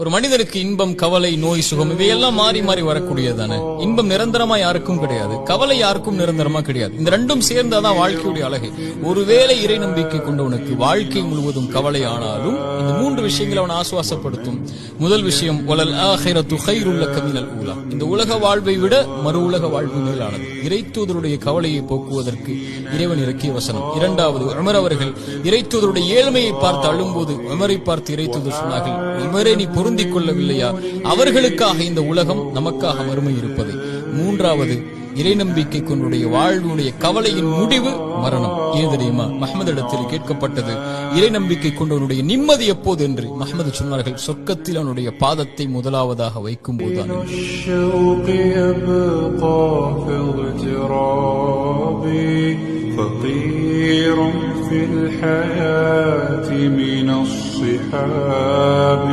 ஒரு மனிதனுக்கு இன்பம், கவலை, நோய், சுகம் இவையெல்லாம் மாறி மாறி வரக்கூடியதானே. இன்பம் நிரந்தரமா யாருக்கும் கிடையாது, கவலை யாருக்கும் நிரந்தரமா கிடையாது. இந்த ரெண்டும் சேர்ந்தாதான் வாழ்க்கையுடைய அழகு. ஒருவேளை இறை நம்பிக்கை கொண்டவனுக்கு வாழ்க்கை முழுவதும் கவலை ஆனாலும் இந்த மூன்று விஷயங்களை அவன் ஆசுவாசப்படுத்தும். முதல் விஷயம், வலல் ஆஹிரத்து கைருல் லக மினல் ஊலா, இந்த உலக வாழ்வை விட மறு உலக வாழ்வு மேலானது. இறைத்தூதருடைய கவலையை போக்குவதற்கு இறைவன் இறக்கிய வசனம். இரண்டாவது, உமர் அவர்கள் இறைத்தூதருடைய ஏழ்மையை பார்த்து அழும்போது உமரை பார்த்து இறைத்தூதர் சொன்னார்கள், உமரே நீ பொருந்திக் கொள்ளவில்லையா, அவர்களுக்காக இந்த உலகம், நமக்காக மறுமை இருப்பது. மூன்றாவது, இறை நம்பிக்கை கொண்டுடைய வாழ்வுடைய கவலையின் முடிவு மரணம். ஏன் தெரியுமா? மஹ்மது இடத்தில் கேட்கப்பட்டது, இறை நம்பிக்கை கொண்டவனுடைய நிம்மதி எப்போது என்று. மஹ்மது சொன்னார்கள், சொர்க்கத்தில் அவனுடைய பாதத்தை முதலாவதாக வைக்கும் போதுதான். فقير في الحياة من الصحاب